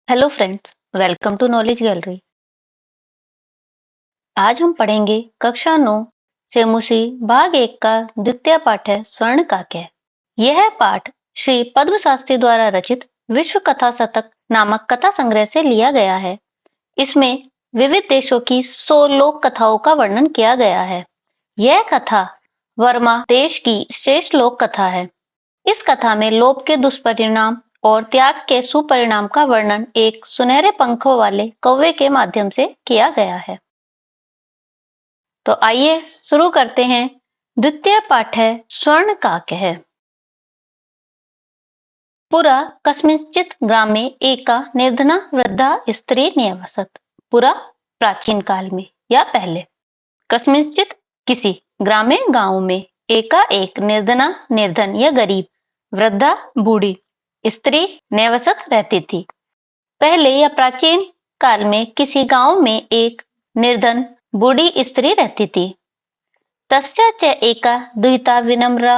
Hello friends, welcome to Knowledge Gallery. आज हम पढ़ेंगे कक्षा 9 से मुसी भाग 1 का द्वितीय पाठ है स्वर्ण काव्य। यह पाठ श्री पद्म शास्त्री द्वारा रचित विश्व कथा शतक नामक कथा संग्रह से लिया गया है। इसमें विविध देशों की 100 लोक कथाओं का वर्णन किया गया है। यह कथा वर्मा देश की श्रेष्ठ लोक कथा है। इस कथा में लोभ के दुष्परिणाम और त्याग के सुपरिणाम का वर्णन एक सुनहरे पंखों वाले कौवे के माध्यम से किया गया है। तो आइए शुरू करते हैं। द्वितीय पाठ है स्वर्ण काव्य। पुरा कस्मिंश्चित् ग्रामे एका निर्धना वृद्धा स्त्री निवसत। पुरा प्राचीन काल में या पहले, कस्मिंश्चित् किसी, ग्रामे गांव में, एका एक, निर्धना निर्धन या गरीब, वृद्धा बूढ़ी, स्त्री निवसत रहती थी। पहले या प्राचीन काल में किसी गांव में एक निर्धन बूढ़ी स्त्री रहती थी। तस्या च एका दुहिता विनम्रा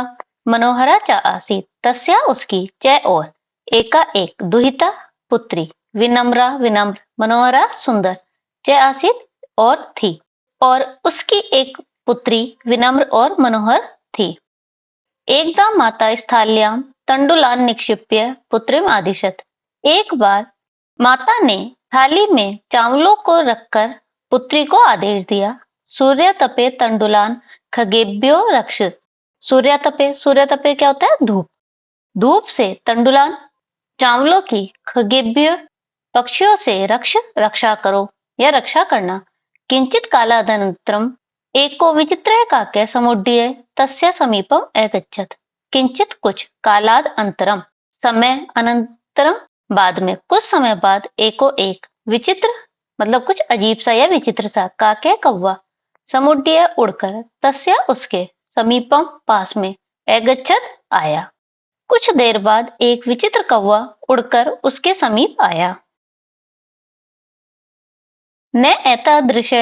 मनोहरा च आसीत। तस्या उसकी, च और, एका एक, दुहिता पुत्री, विनम्रा विनम्र, मनोहरा सुंदर, च आसीत और थी, और उसकी एक पुत्री विनम्र और मनोहर थी। एकदा माता स्थाल्यां तंडुलान निक्षिप्य पुत्रीम आदिशत। एक बार माता ने थाली में चावलों को रखकर पुत्री को आदेश दिया। सूर्य तपे तंडुलान खगेभ्यो रक्षित। सूर्य तपे क्या होता है? धूप। धूप से तंडुलान चावलों की, खगेभ्यो पक्षियों से, रक्षा करो या रक्षा करना। किंचित कालादनंतरम एको विचित्र काके समुड्डीय तस्य समीपम अगच्छत। किंचित कुछ, कालाद अंतरम समय, अनंतरम बाद में, कुछ समय बाद, एको एक, विचित्र मतलब कुछ अजीब सा या विचित्र सा, काके कौवा, समुड्डीय उड़कर, तस्य उसके, समीपम पास में, अगच्छत आया। कुछ देर बाद एक विचित्र कौवा उड़कर उसके समीप आया। न एतादृश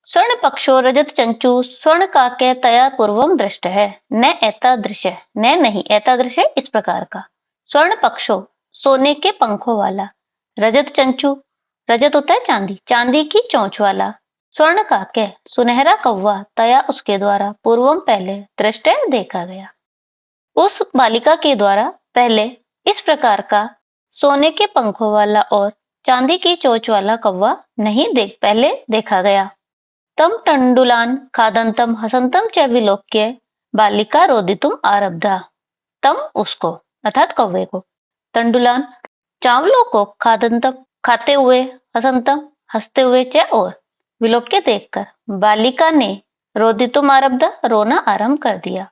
स्वर्ण पक्षो रजत चंचु स्वर्ण काके तया पूर्वम दृष्ट है। न एतादृश, न नहीं, एतादृश इस प्रकार का, स्वर्ण पक्षो सोने के पंखों वाला, रजत चंचु, रजत होता है चांदी, चांदी की चोंच वाला, स्वर्ण काके सुनहरा कौवा, तया उसके द्वारा, पूर्वम पहले, दृष्ट देखा गया, उस बालिका के द्वारा पहले इस प्रकार का सोने के पंखों वाला और चांदी की चोंच वाला कौवा नहीं पहले देखा गया। तम तंडुलान खादंतम हसंतम च विलोक्य बालिका रोदितुम आरब्धा। तम उसको अर्थात कौवे को, तंडुलान चावलों को, खादंतम खाते हुए, हसंतम हंसते हुए, च और, विलोक्य देखकर, बालिका ने रोदितुम आरब्धा रोना आरंभ कर दिया।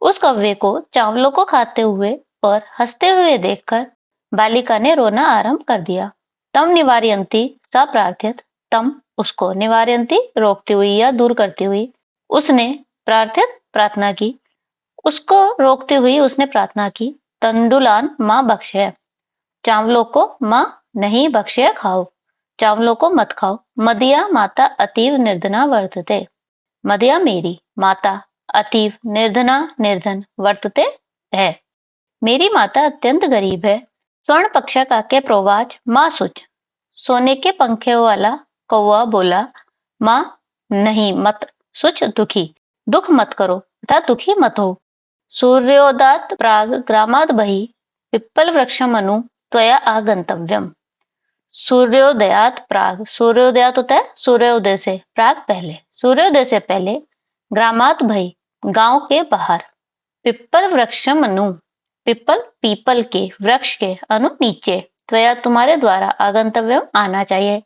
उस कौवे को चावलों को खाते हुए और हंसते हुए देखकर बालिका ने रोना आरंभ कर दिया। तम निवारयंती सा प्रार्थ्यत। तम उसको, निवारयंती रोकती हुई या दूर करती हुई, उसने, प्रार्थ्यत प्रार्थना की, उसको रोकती हुई उसने प्रार्थना की। तंडुलान माँ बख्शे, चावलों को माँ नहीं बख्शे खाओ, चावलों को मत खाओ। मदिया माता अतीव निर्धना वर्तते। मदिया मेरी, माता अतीव निर्धना निर्धन, वर्तते है, मेरी माता अत्यंत गरीब है। स्वर्ण पक्षा काके प्रोवाच माँ सुच। सोने के पंखे वाला कौवा बोला, माँ नहीं मत, सुच दुखी, दुख मत करो तथा दुखी मत हो। सूर्योदात प्राग ग्रामाद बहि पिप्पल वृक्षमनु त्वया आगंतव्यम। सूर्योदयात प्राग, सूर्योदयात होता है सूर्योदय से, प्राग पहले, सूर्योदय से पहले, ग्रामात भई गांव के बाहर, पिप्पल वृक्षमनु पिप्पल पीपल के, वृक्ष के, अनु नीचे, त्वया तुम्हारे द्वारा, आगंतव्यम आना चाहिए,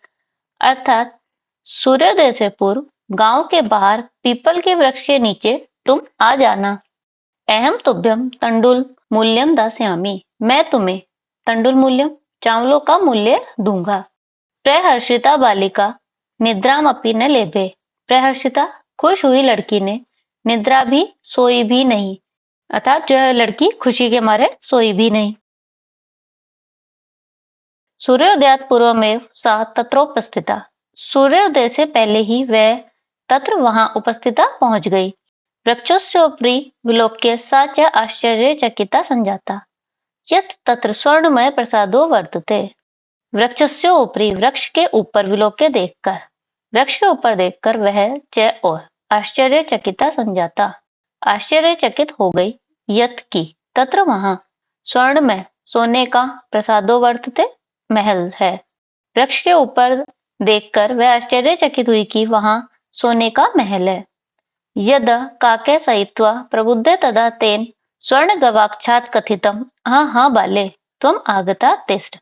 अर्थात सूर्योदय से पूर्व गांव के बाहर पीपल के वृक्ष के नीचे तुम आ जाना। अहम तुभ्यम तंडुल मूल्यम दास्यामि। मैं तुम्हें तंडुल मूल्यम चावलों का मूल्य दूंगा। प्रहर्षिता बालिका निद्रामपि न लेभे। प्रहर्षिता खुश हुई लड़की ने, निद्रा भी सोई भी नहीं, अर्थात जो है लड़की खुशी के मारे सोई भी नहीं। सूर्योदयात पूर्वमेव सा तत्रोपस्थिता। सूर्योदय से पहले ही वह तत्र वहां उपस्थिता पहुंच गई। वृक्षोपरि विलोक्य सा च आश्चर्यचकिता संजाता यत् तत्र स्वर्णमय प्रसादो वर्तते। वृक्षस्य ऊपरी वृक्ष के ऊपर विलोक्य देखकर, वृक्ष के ऊपर देखकर वह च और आश्चर्यचकिता संजाता, आश्चर्यचकित हो गई, यत् की तत्र वहां स्वर्ण में सोने का प्रसादो वर्तते महल है। वृक्ष के ऊपर देखकर वह आश्चर्यचकित हुई कि वहां सोने का महल है। यदा काके सहित्वा प्रबुद्धे तदा तेन स्वर्ण गवाक्षात कथितम हाँ हाँ बाले तुम आगता तिष्ठ।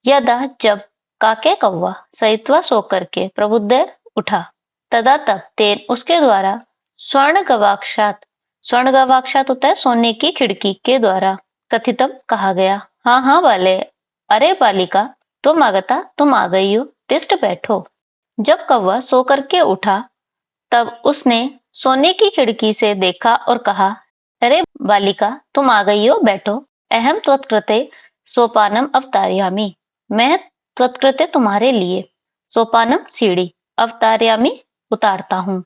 यदा जब काके कौवा सहित्वा सो करके प्रबुद्ध उठा, तदा तब तेन उसके द्वारा स्वर्ण गवाक्षात, स्वर्ण गवाक्षात होता है सोने की खिड़की के द्वारा, कथितम कहा गया, हाँ हाँ वाले, अरे बालिका तुम आगता, तुम आ गई हो, तिष्ठ बैठो। जब कौवा सो करके उठा तब उसने सोने की खिड़की से देखा और कहा, अरे बालिका तुम आ गई हो, बैठो। अहम त्वत्कृते सोपानम अवतारयामि, मैं त्वत्कृते तुम्हारे लिए सोपानम सीढ़ी अवतारयामि उतारता हूँ।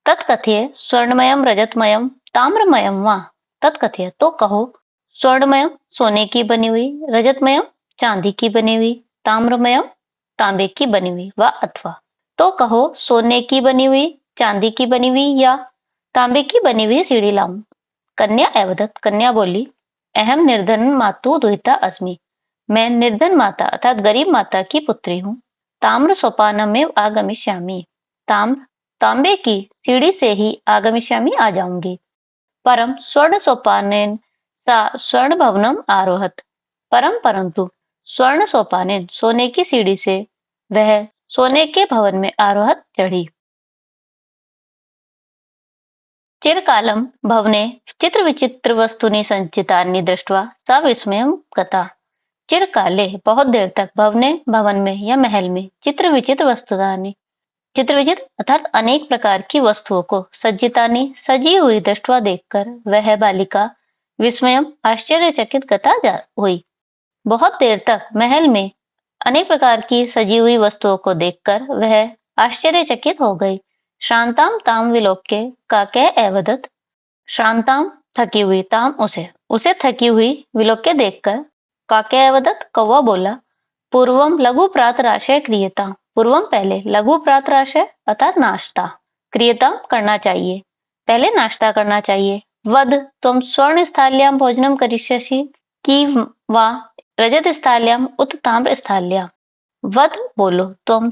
तत्कथय स्वर्णमयम रजतमयम ताम्रमयम वा, तत्कथय तो कहो, स्वर्णमयम सोने की बनी हुई, रजतमयम चांदी की बनी हुई, ताम्रमयम तांबे की बनी हुई, वा अथवा तो कहो सोने की बनी हुई, चांदी की बनी हुई या तांबे की बनी हुई सीढ़ी लाऊं। कन्या एवदत, कन्या बोली, अहम निर्धन मातु दुहिता अस्मि, मैं निर्धन माता अर्थात गरीब माता की पुत्री हूँ। ताम्र सोपानम में आगमिष्यामि, ताम्र तांबे की सीढ़ी से ही आगमिष्यामि आ जाऊंगी। परम स्वर्ण सोपानेन सा स्वर्ण भवनम आरोहत, परम परंतु स्वर्ण सोपानेन सोने की सीढ़ी से वह सोने के भवन में आरोहत चढ़ी। चिरकालं भवने चित्रविचित्रवस्तूनि सञ्चितानि दृष्ट्वा सा विस्मयं गता। चिरकाले बहुत देर तक भवने भवन में या महल में चित्र विचित्र वस्तुतानि, चित्र विचित्र अर्थात अनेक प्रकार की वस्तुओं को सज्जितानि सजी हुई दृष्टवा देखकर वह बालिका विस्मयम आश्चर्यचकित गता हुई। बहुत देर तक महल में अनेक प्रकार की सजी हुई वस्तुओं को देखकर वह आश्चर्यचकित हो गई। श्रांताम ताम विलोक्य काके एवदत, श्रांताम थकी हुई, ताम उसे थकी हुई विलोक्य देखकर काके एवदत कौवा बोला, पूर्वम लघु प्रातराशय क्रियता, पूर्वम पहले लघु प्रातराशय अर्थात नाश्ता, क्रियता करना चाहिए, पहले नाश्ता करना चाहिए। वद तुम स्वर्ण स्थाल्याम भोजनम करिष्यसि कि वा रजत स्थाल्याम उत ताम्र स्थाल्याम, वद बोलो तुम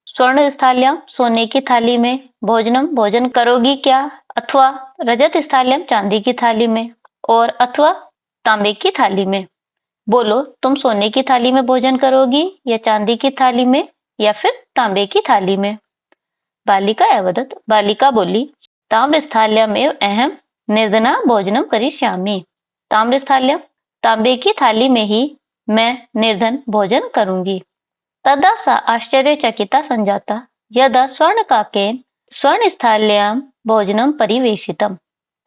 स्वर्ण स्थाल्याम सोने की थाली में भोजनम भोजन करोगी क्या, अथवा रजत स्थाल्याम चांदी की थाली में, और अथवा तांबे की थाली में। बोलो तुम सोने की थाली में भोजन करोगी या चांदी की थाली में या फिर तांबे की थाली में। बालिका एवदत, बालिका बोली, ताम्र स्थाल्याम एव अहम निर्धना भोजनम करिष्यामि, ताम्र स्थाल्याम तांबे की थाली में ही मैं निर्धन भोजन करूंगी। तदा सा आश्चर्यचकिता संजाता यदा स्वर्णकाकेन स्वर्णस्थाल्यां भोजनं परिवेशितम्,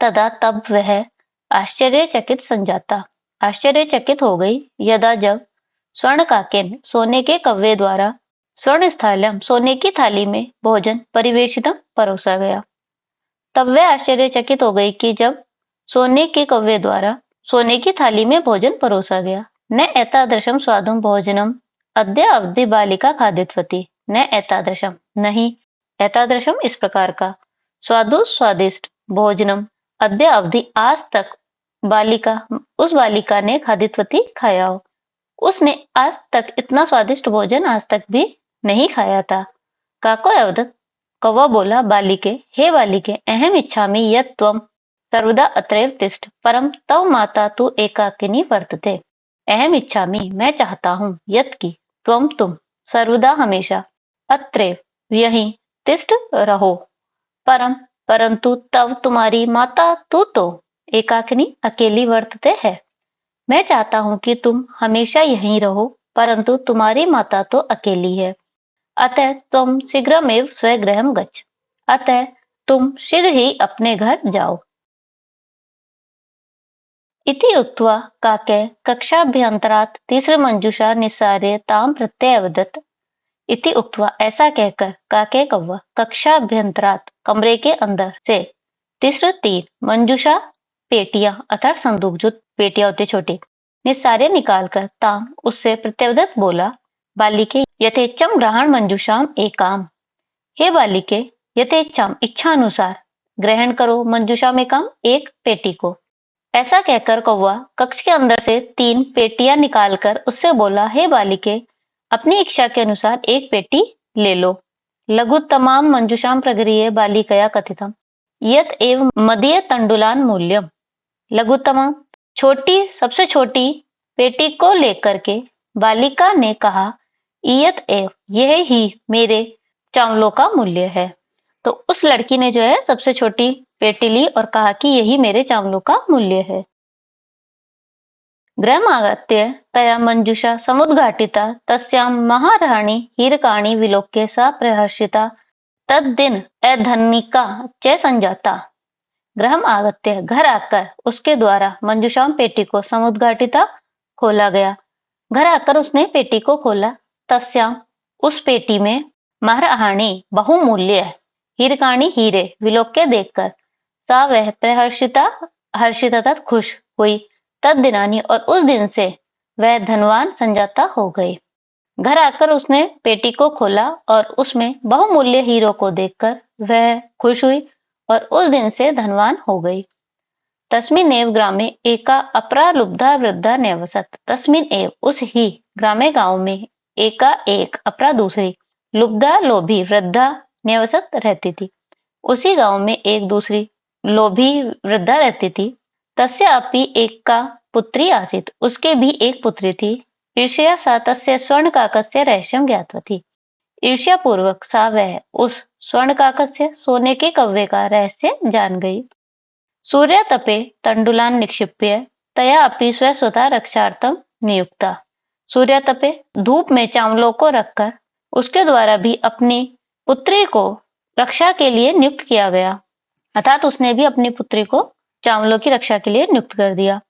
तदा तब वह आश्चर्यचकित संजाता आश्चर्यचकित हो गई, यदा जब स्वर्णकाकेन सोने के कव्वे द्वारा स्वर्णस्थाल्यां सोने की थाली में भोजन परिवेशितम परोसा गया। तब वह आश्चर्यचकित हो गई कि जब सोने के कव्वे द्वारा सोने की थाली में भोजन परोसा गया। न एतादृशम स्वादुम भोजनम अद्य अवधि बालिका खादितवती, न एतादृशम नहीं, एतादृशम इस प्रकार का, स्वादु स्वादिष्ट, भोजनम अद्य अवधि आज तक, बालिका उस बालिका ने खादितवती खाया हो, उसने आज तक इतना स्वादिष्ट भोजन आज तक भी नहीं खाया था। काको अवदत, कौवा बोला बालिके, हे बालिके, अहम इच्छामि यत् त्वं सर्वदा अत्रैव तिष्ठ, परम तव माता तु एकाकिनी वर्तते। अहम इच्छामि मैं चाहता हूँ, यत् की तुम सर्वदा हमेशा, अत्रैव यहीं, तिष्ठ रहो, परम परंतु तव तुम्हारी माता तू तो एकाकिनी अकेली वर्तते है। मैं चाहता हूँ कि तुम हमेशा यहीं रहो, परंतु तुम्हारी माता तो अकेली है। अतः तुम शीघ्रमेव स्वगृहं गच्छ, अतः तुम शीघ्र ही अपने घर जाओ। इति उक्त्वा काके कक्षाभ्यंतरात् तीस्रमंजुषा निस्सार्य तां प्रत्यवदत्। इति उक्त्वा ऐसा कहकर काके कौवा कक्षाभ्यंतरात् कमरे के अंदर से तीसरे तीन मंजुषा पेटियां अर्थात संदूक जो पेटियां होती छोटी निस्सार्य निकालकर ताम उससे प्रत्यवदत बोला, बालिके यथेच्छम ग्रहण मंजुषाम एकाम। हे बालिके, यथेच्छम इच्छानुसार ग्रहण करो मंजुषाम एकाम एक पेटी को। ऐसा कहकर कौवा कक्ष के अंदर से 3 पेटियां निकालकर उससे बोला, हे बालिके, अपनी इच्छा के अनुसार एक पेटी ले लो। लघुत्तमाम मंजुषाम प्रगृह्य बालिकया कथितम यत एव मदीय तंडुलान मूल्यम। लघुत्तम छोटी, सबसे छोटी पेटी को लेकर के बालिका ने कहा, इयत एव, यह ही मेरे चावलों का मूल्य है। तो उस लड़की ने जो है सबसे छोटी पेटी ली और कहा कि यही मेरे चावलों का मूल्य है। गृहमागत्य तया मंजुषा समुद्घाटिता तस्यां महाराणी हीरकाणि विलोक्य सा प्रहर्षिता तद्दिन अधनिका च संजाता। गृहम आगत्य, घर आकर उसके द्वारा मंजुषाम पेटी को समुद्घाटिता खोला गया। घर आकर उसने पेटी को खोला। तस्याम उस पेटी में महाराणी बहुमूल्य हीरकाणी हीरे विलोक्य देखकर सा वह प्रहर्षिता हर्षिता तथा खुश हुई। तद्दिनानी और उस दिन से वह धनवान संजाता हो गई। घर आकर उसने पेटी को खोला और उसमें बहुमूल्य हीरो को देखकर वह खुश हुई और उस दिन से धनवान हो गई। तस्मिन् एव ग्रामे एका अपरा लुब्धा वृद्धा न्यवसत। तस्मिन् एव उस ही ग्रामे गांव में एका एक अपरा दूसरी लुब्धा लोभी वृद्धा न्यवसत रहती थी। उसी गांव में एक दूसरी लोभी वृद्धा रहती थी। तस्य अपि एका पुत्री आसीत्, उसके भी एक पुत्री थी। ईर्ष्या सा तस्य स्वर्ण काकस्य रहस्यम ज्ञातवती। ईर्ष्या पूर्वक सा वह उस स्वर्ण काकस्य सोने के कव्वे का रहस्य जान गई। सूर्य तपे तंडुलान निक्षिप्य तया अपि स्वतः रक्षार्थम नियुक्ता। सूर्य तपे धूप में चावलों को रखकर उसके द्वारा भी अपनी पुत्री को रक्षा के लिए नियुक्त किया गया। अर्थात उसने भी अपनी पुत्री को चावलों की रक्षा के लिए नियुक्त कर दिया।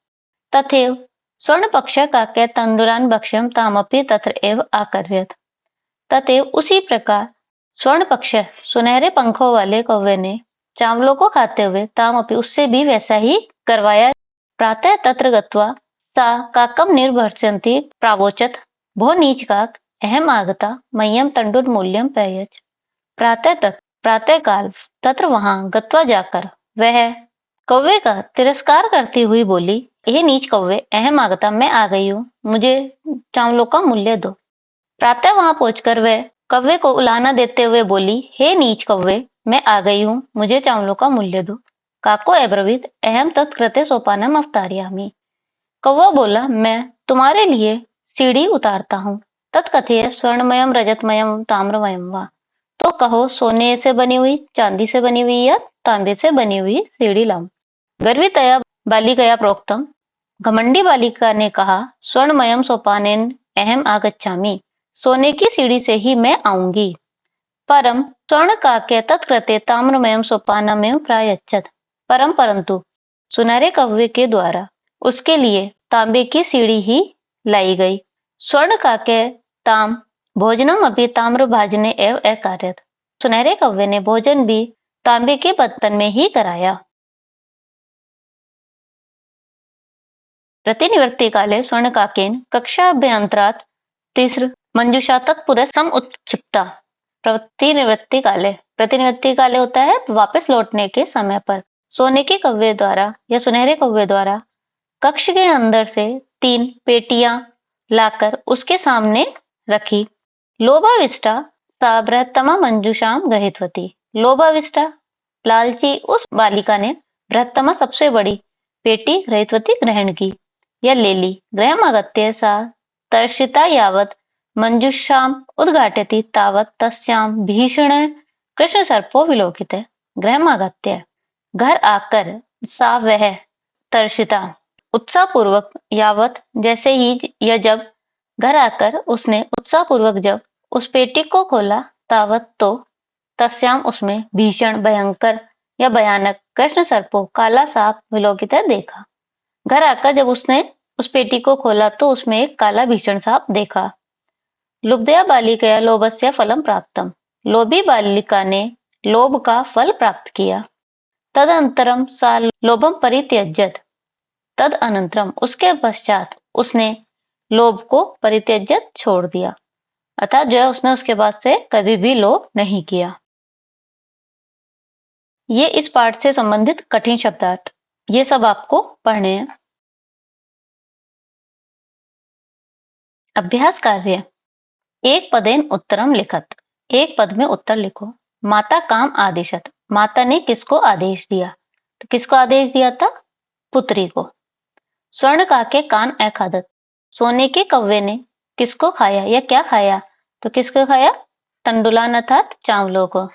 तथैव स्वर्ण पक्ष काके तंडुलान भक्ष्यम तामपि तत्र एव आकर्षयत्। तथैव उसी प्रकार स्वर्ण पक्ष सुनहरे पंखों वाले कौवे ने चावलों को खाते हुए तामपि उससे भी वैसा ही करवाया। प्रातः तत्र गत्वा सा काकम निर्भर्ष्यन्ति प्रावोचत भो नीच काक अहम आगता मह्यम तंडुल मूल्यम प्रयच्छ। प्रातः काल तत्र वहां गत्वा जाकर वह कौवे का तिरस्कार करती हुई बोली, हे नीच कौवे, अहम आगता, मैं आ गई हूँ, मुझे चावलों का मूल्य दो। प्रातः वहां पहुंचकर वह कौवे को उलाहना देते हुए बोली, हे नीच कौवे, मैं आ गई हूँ, मुझे चावलों का मूल्य दो। काको अब्रवीत अहम तत्कृते सोपानम अवतारयामि। कौवा बोला, मैं तुम्हारे लिए सीढ़ी उतारता हूँ। तत्कथय स्वर्णमयम रजतमयम ताम्रमयम वा। तो कहो, सोने से बनी हुई, चांदी से बनी हुई या तांबे से बनी हुई सीढ़ी लाऊं। गर्वितया बालिकया प्रोक्तम, घमंडी बालिका ने कहा, स्वर्णमयम सोपानेन अहम आगच्छामि, सोने की सीढ़ी से ही मैं आऊंगी। परम स्वर्ण काके तत्कृते ताम्रमयम सोपानमेव प्रायच्छत। परंतु सुनहरे कौवे के द्वारा उसके लिए तांबे की सीढ़ी ही लाई गई। स्वर्ण काके ताम भोजनम अभी ताम्र भाजने एव अकार्यत। सुनहरे कौवे ने भोजन भी तांबे के बर्तन में ही कराया। प्रतिनिवृत्ति काले स्वर्ण काकेन कक्षा अभ्यंतरात तीसर मंजुषा तत्पुर सम उत्क्षिप्ता। प्रतिनिवृत्ति काले होता है वापस लौटने के समय पर सोने के कौवे द्वारा या सुनहरे कौवे द्वारा कक्ष के अंदर से 3 पेटियां लाकर उसके सामने रखी। लोभाविष्टा सा बृहत्तमा मंजुषाम ग्रहीतवती। लोभाविष्टा लालची उस बालिका ने बृहत्तमा सबसे बड़ी पेटी ग्रहीतवती ग्रहण की या ले ली। गृहमागत्य सा तर्षिता यावत मंजुषाम उद्घाटयति तावत तस्याम भीषण कृष्ण सर्पो विलोकितः। गृहमागत्य घर आकर सा वह तर्षिता उत्साहपूर्वक यावत जैसे ही या जब घर आकर उसने उत्साहपूर्वक जब उस पेटी को खोला तावत तो तस्याम उसमें भीषण भयंकर या भयानक कृष्ण सर्पो काला सांप विलोकितः देखा। घर आकर जब उसने उस पेटी को खोला तो उसमें एक काला भीषण सांप देखा। लुब्धया बालिकया लोभस्य फलम प्राप्तम। लोभी बालिका ने लोभ का फल प्राप्त किया। तदनंतरम सा लोभम परित्यज्यत। तदअनंतरम उसके पश्चात उसने लोभ को परित्यज्यत छोड़ दिया। अर्थात जो है उसने उसके बाद से कभी भी लोभ नहीं किया। ये इस पाठ से संबंधित कठिन शब्दार्थ, ये सब आपको पढ़ने हैं। अभ्यास कार्य, एक पदेन उत्तरम लिखत, एक पद में उत्तर लिखो। माता काम आदेशत, माता ने किसको आदेश दिया? तो किसको आदेश दिया था? पुत्री को। स्वर्ण काके कान ए खादत, सोने के कौवे ने किसको खाया या क्या खाया? तो किसको खाया? तंडुलान अर्थात चावलों को।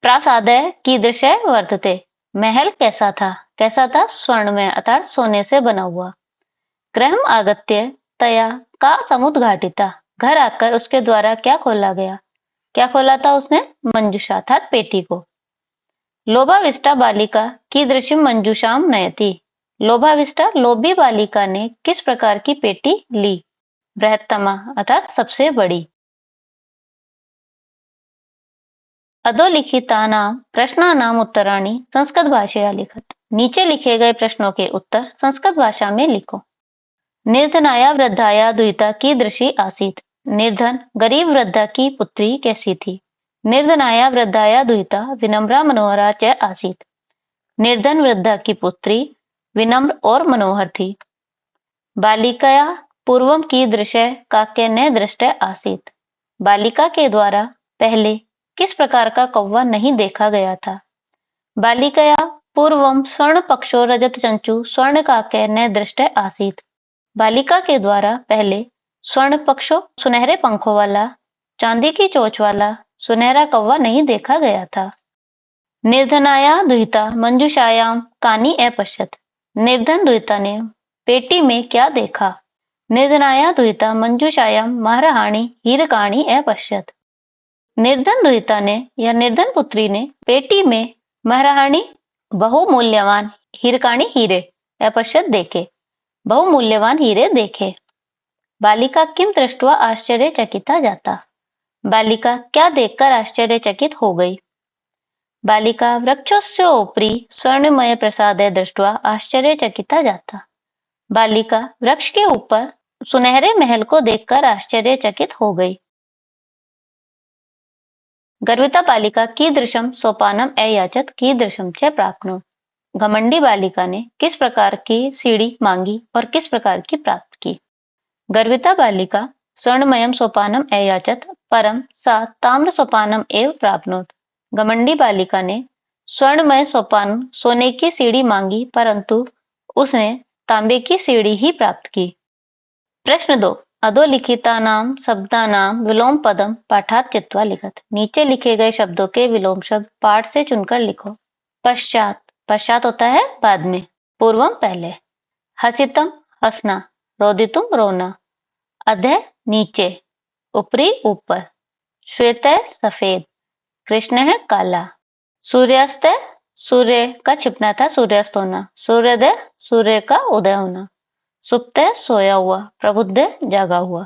प्रासादय कीदृशय वर्तते, महल कैसा था? कैसा था? स्वर्णमय अर्थात सोने से बना हुआ। गृहम आगत्य तया का समुद्घाटिता, घर आकर उसके द्वारा क्या खोला गया? क्या खोला था उसने? मंजूषा अर्थात पेटी को। लोभाविष्टा बालिका कीदृशम मंजूषाम नयति, लोभाविष्टा लोभी बालिका ने किस प्रकार की पेटी ली? बृहत्तमा अर्थात सबसे बड़ी। अधोलिखितानां प्रश्नानां उत्तराणि संस्कृत भाषया लिखत, नीचे लिखे गए प्रश्नों के उत्तर संस्कृत भाषा में लिखो। निर्धनाया वृद्धाया दुहिता कीदृशी आसीत, निर्धन गरीब वृद्धा की पुत्री कैसी थी? निर्धनाया वृद्धाया दुहिता विनम्रा मनोहरा च आसीत, निर्धन वृद्धा की पुत्री विनम्र और मनोहर थी। बालिकाया पूर्वम कीदृशः काके न दृष्ट आसीत, बालिका के द्वारा पहले किस प्रकार का कौवा नहीं देखा गया था? बालिकया पूर्वम स्वर्ण पक्षो रजत चंचु स्वर्ण काके न दृष्ट आसीत, बालिका के द्वारा पहले स्वर्ण पक्षो सुनहरे पंखों वाला चांदी की चोंच वाला सुनहरा कौवा नहीं देखा गया था। निर्धनाया दुहिता मंजूषायाम कानी अपश्यत, निर्धन दुहिता ने पेटी में क्या देखा? निर्धनाया दुहिता मंजूषायाम महाराणी हीरकाणी अपश्यत, निर्धन दुहिता ने या निर्धन पुत्री ने पेटी में महाराणी बहुमूल्यवान हीरकाणी हीरे अपश्यत देखे, बहुमूल्यवान हीरे देखे। बालिका किम दृष्ट्वा आश्चर्यचकिता जाता, बालिका क्या देखकर आश्चर्यचकित हो गई? बालिका वृक्षस्योपरि स्वर्णमय प्रसादे दृष्ट्वा आश्चर्यचकिता जाता, बालिका वृक्ष के ऊपर सुनहरे महल को देखकर आश्चर्यचकित हो गई। गर्विता बालिका कीदृशम सोपानम अयाचत कीदृशम च प्राप्नोत, घमंडी बालिका ने किस प्रकार की सीढ़ी मांगी और किस प्रकार की प्राप्त की? गर्विता बालिका स्वर्णमयम सोपानम अयाचत परम सा ताम्र सोपानम एव प्राप्नोत, घमंडी बालिका ने स्वर्णमय सोपान सोने की सीढ़ी मांगी परंतु उसने तांबे की सीढ़ी ही प्राप्त की। प्रश्न 2, अधोलिखितानां शब्दानां विलोम पदम पाठात् चित्वा लिखत, नीचे लिखे गए शब्दों के विलोम शब्द पाठ से चुनकर लिखो। पश्चात, पश्चात होता है बाद में, पूर्वम पहले। हसितम हंसना, रोदितुम रोना। अधः नीचे, ऊपरी ऊपर। श्वेत सफेद, कृष्ण है काला। सूर्यास्त, सूर्य का छिपना था सूर्यास्त होना। सूर्योदय, सूर्य का उदय होना। सुप्त सोया हुआ, प्रबुद्ध जागा हुआ।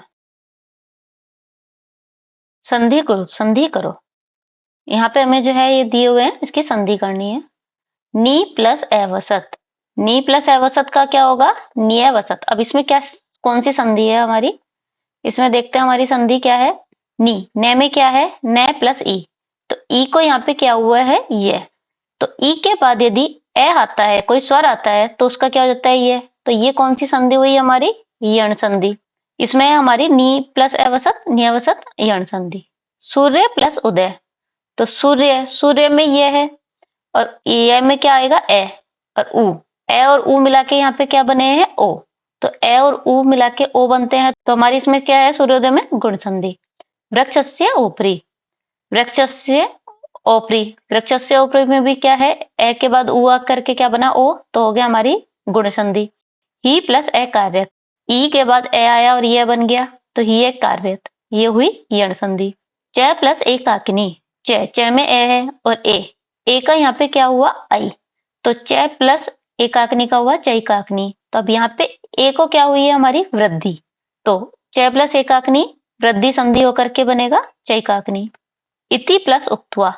संधि करो, संधि करो। यहाँ पे हमें जो है ये दिए हुए हैं, इसकी संधि करनी है। नी प्लस अवसत, नी प्लस अवसत का क्या होगा? नियवसत। अब इसमें क्या, कौन सी संधि है हमारी? इसमें देखते हैं हमारी संधि क्या है। नी, न में क्या है? न प्लस ई, तो ई को यहाँ पे क्या हुआ है? ये। तो ई के बाद यदि ए आता है, कोई स्वर आता है, तो उसका क्या हो जाता है? ये। तो ये कौन सी संधि हुई हमारी? यण संधि। इसमें हमारी नी प्लस अवसत, नियवसत, यण संधि। सूर्य प्लस उदय, तो सूर्य, सूर्य में ये है और ये में क्या आएगा? ए और ऊ। ए और ऊ मिला के यहाँ पे क्या बने हैं? ओ। तो ए और ऊ मिला के ओ बनते हैं, तो हमारी इसमें क्या है? सूर्योदय में गुण संधि। वृक्षस्य ऊपरी, वृक्षस्य ओपरी, वृक्षस्य ऊपरी में भी क्या है? ए के बाद ऊ आ करके क्या बना? ओ। तो हो गया हमारी गुण संधि। ही प्लस ए कार्यत, ई के बाद ए आया और ये बन गया, तो ही एक कार्यत, ये हुई यण संधि। च प्लस एकाकिनी, च में ए है और ए का यहाँ पे क्या हुआ? आई, तो च प्लस एकाकिनी का हुआ चैकाकिनी। तो अब यहाँ पे ए को क्या हुई है हमारी? वृद्धि, तो च प्लस एकाकिनी वृद्धि संधि होकर के बनेगा चैकाकिनी। इति प्लस उक्त्वा,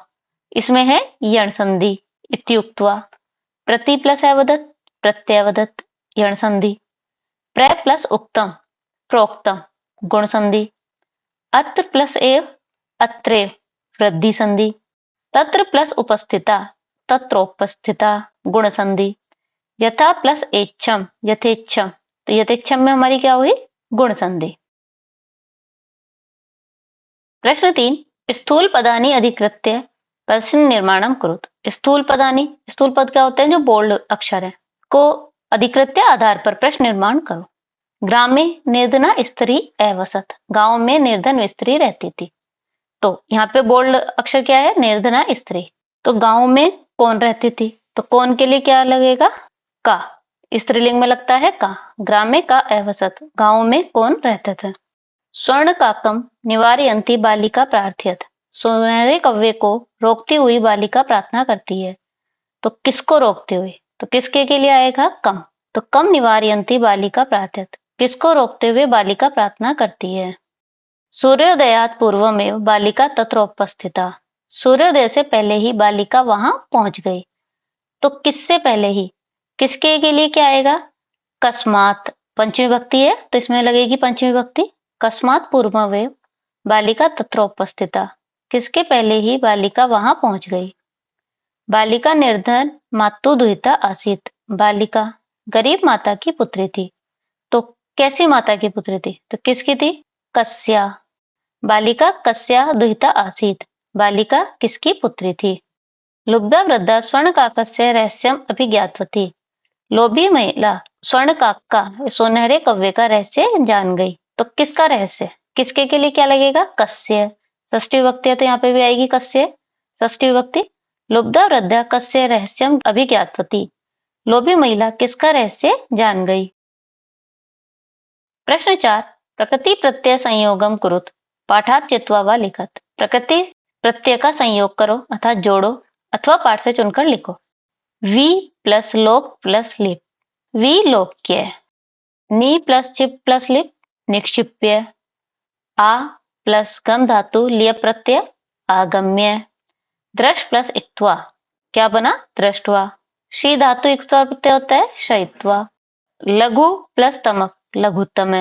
इसमें है यण संधि, इति उक्त्वा। प्रति प्लस अवदत, प्रत्यवदत, यण संधि। प्र प्लस उक्तम, प्रोक्तम, गुण संधि। अत्र प्लस एव अत्रेव वृद्धि संधि। तत्र प्लस उपस्थिता तत्रोपस्थिता गुण संधि। यथा प्लस एच्छम यथेच्छम, तो यथेच्छम में हमारी क्या हुई? गुण संधि। प्रश्न 3, स्थूल पदानि अधिकृत्य प्रश्न निर्माणम कुरुत। स्थूल पदानि, स्थूल पद क्या होते हैं? जो बोल्ड अक्षर है, को अधिकृत्य आधार पर प्रश्न निर्माण करो। ग्रामे निर्धना स्त्री अवसत, गांव में निर्धन स्त्री रहती थी। तो यहाँ पे बोल्ड अक्षर क्या है? निर्धना स्त्री। तो गांव में कौन रहती थी? तो कौन के लिए क्या लगेगा? का। स्त्रीलिंग में लगता है का। ग्रामे का अवसत, गांव में कौन रहते थे? स्वर्ण काकम निवारयंती बालिका प्रार्थयत, सुनहरे कव्वे को रोकती हुई बालिका प्रार्थना करती है। तो किसको रोकते हुए? तो किसके के लिए आएगा? कम। तो कम निवारयंती बालिका प्रार्थयत, किसको रोकते हुए बालिका प्रार्थना करती है? सूर्योदयात पूर्वमेव बालिका तत्र उपस्थिता, सूर्योदय से पहले ही बालिका वहां पहुंच गई। तो किससे पहले ही? किसके के लिए क्या आएगा? कस्मात, पंचमी विभक्ति है तो इसमें लगेगी पंचमी विभक्ति। कस्मात पूर्वमेव बालिका तत्र उपस्थिता, किसके पहले ही बालिका वहां पहुंच गई। बालिका निर्धन मातु दुहिता आसीत, बालिका गरीब माता की पुत्री थी। तो कैसी माता की पुत्री थी? तो किसकी थी? कस्या। बालिका कस्या दुहिता आसीत, बालिका किसकी पुत्री थी? लुब्धा वृद्धा स्वर्ण काकस्य रहस्यम अभिज्ञातवती, लोभी महिला स्वर्ण काक का, सुनहरे कव्वे का रहस्य जान गई। तो किसका रहस्य? किसके के लिए क्या लगेगा? कस्य। षष्ठी विभक्ति है तो यहाँ पे भी आएगी कस्य, षष्ठी विभक्ति। लुब्धा वृद्धा कस्य रहस्यम अभिज्ञातवती, लोभी महिला किसका रहस्य जान गई। प्रश्न 4, प्रकृति प्रत्यय संयोगम कुरुत, पाठात चित्वा वा लिखत। प्रकृति प्रत्यय का संयोग करो अर्थात जोड़ो अथवा पाठ से चुनकर लिखो। वी प्लस लोक प्लस लिप, विलोक्य। नी प्लस चिप प्लस लिप, निक्षिप्य। आ प्लस गम धातु लिय प्रत्यय, आगम्य। दृश प्लस इक्त्वा, क्या बना? दृष्टवा। शी धातु इक्त्वा प्रत्यय होता है, शयित्वा। लघु प्लस तमक, लघुत्तम।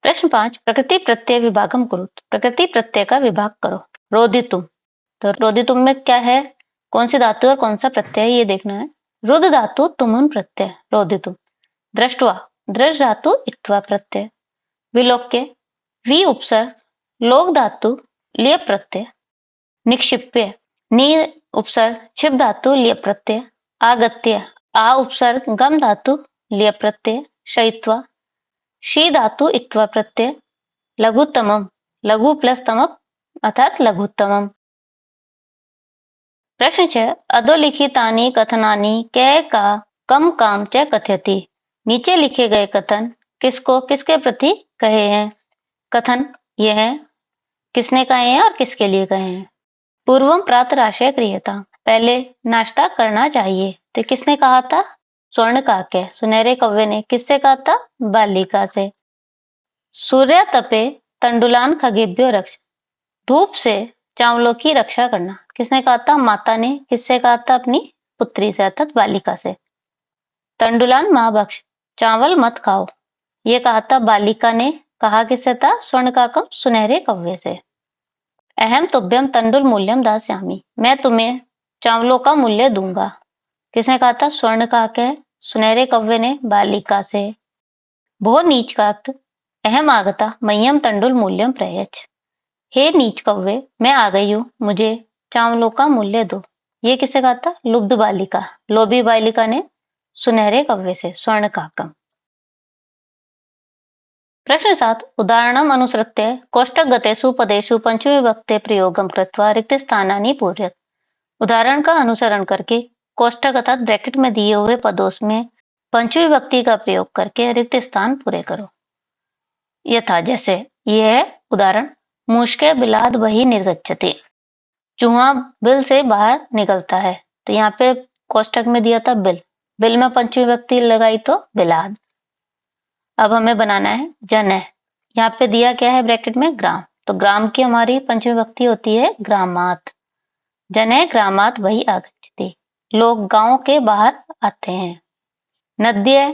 प्रश्न 5, प्रकृति प्रत्यय विभागम कुरुत, प्रकृति प्रत्यय का विभाग करो। रोदितुम, तो रोदितुम में क्या है? कौन सी धातु और कौन सा प्रत्यय है ये देखना है। रुद धातु तुमुन प्रत्यय, रोदितुम। दृष्टवा, दृश धातु इक्त्वा प्रत्यय। विलोक्य, वी उपसर्ग, लोक धातु लिय प्रत्यय। निक्षिप्य, नी उपसर्ग, छिप धातु लिय प्रत्यय। आगत्य, आ उपसर्ग, गम धातु लिय प्रत्यय, शयित्वा। शी धातु इक्त्वा प्रत्यय। लघुत्तमम, लघु प्लस तमक अर्थात लघुत्तमम। प्रश्न 6, अधोलिखितानि कथनानि कै का कम काम च कथयति। नीचे लिखे गए कथन किसको किसके प्रति कहे हैं? कथन ये हैं, किसने कहे हैं और किसके लिए कहे हैं। पूर्वम प्रातराशय क्रियता, पहले नाश्ता करना चाहिए। तो किसने कहा था? स्वर्ण काके, सुनहरे कव्वे ने। किससे कहा था? बालिका से। सूर्य तपे तंडुलान खगेभ्यो रक्ष, धूप से चावलों की रक्षा करना। किसने कहा था? माता ने। किससे कहा था? अपनी पुत्री से अर्थात बालिका से। तंडुलान महाभक्ष, चावल मत खाओ, ये कहा था बालिका ने। कहा किससे था? स्वर्ण काकम, सुनहरे कव्वे से। अहम तुभ्यम तंडुल मूल्यम दास्यामि, मैं तुम्हें चावलों का मूल्य दूंगा। किसने कहा था? स्वर्ण काके, सुनहरे कव्वे ने, बालिका से। भो नीच काक अहम आगता मह्यम तंडुल मूल्यम प्रयच्छ, हे नीच कव्वे मैं आ गई हूँ, मुझे चावलों का मूल्य दो। ये किससे कहा था? लुब्ध बालिका, लोभी बालिका ने सुनहरे कव्वे से, स्वर्ण काकम। प्रश्न 7, उदाहरणम अनुसृत्य कोष्ठकगतेषु पदेषु पंचमी विभक्ते प्रयोगम कृत्वा रिक्त स्थानानि पूरयत। उदाहरण का अनुसरण करके कोष्ठक अर्थात ब्रैकेट में दिए हुए पदों में पंचमी विभक्ति का प्रयोग करके रिक्त स्थान पूरे करो। यथा, जैसे यह है उदाहरण, मुष्के बिलाद वही निर्गच्छति, चूहा बिल से बाहर निकलता है। तो यहाँ पे कोष्ठक में दिया था बिल, बिल में पंचमी विभक्ति लगाई तो बिलाद। अब हमें बनाना है जन। यहाँ पे दिया क्या है ब्रैकेट में? ग्राम। तो ग्राम की हमारी पंचमी विभक्ति होती है ग्रामात। जने ग्रामात वही आगच्छति, लोग गांव के बाहर आते हैं। नद्य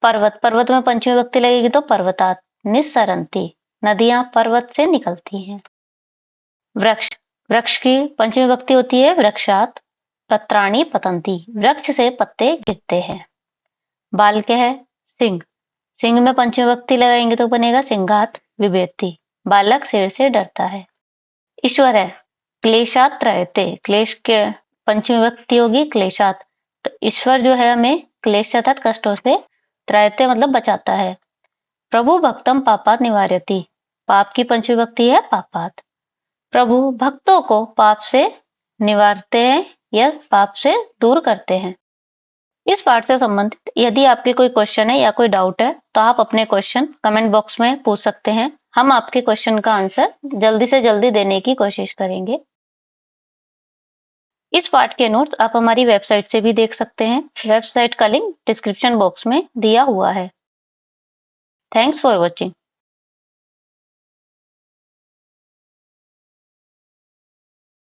पर्वत, पर्वत में पंचमी विभक्ति लगेगी तो पर्वतात। निस्सरंती, नदियां पर्वत से निकलती हैं। वृक्ष, वृक्ष की पंचमी विभक्ति होती है वृक्षात। पत्राणि पतंती, वृक्ष से पत्ते गिरते हैं। बालक है सिंह, सिंह में पंचमी विभक्ति लगाएंगे तो बनेगा सिंघात विभेति, बालक शेर से डरता है। ईश्वर है क्लेशात त्रयते, क्लेश के पंचमी विभक्ति होगी क्लेशात, तो ईश्वर जो है हमें क्लेश अर्थात कष्टों से, त्रयते मतलब बचाता है। प्रभु भक्तम पापात निवारयति, पाप की पंचमी विभक्ति है पापात। प्रभु भक्तों को पाप से निवारते हैं या पाप से दूर करते हैं। इस पाठ से संबंधित यदि आपके कोई क्वेश्चन है या कोई डाउट है तो आप अपने क्वेश्चन कमेंट बॉक्स में पूछ सकते हैं। हम आपके क्वेश्चन का आंसर जल्दी से जल्दी देने की कोशिश करेंगे। इस पाठ के नोट्स आप हमारी वेबसाइट से भी देख सकते हैं। वेबसाइट का लिंक डिस्क्रिप्शन बॉक्स में दिया हुआ है। Thanks for watching.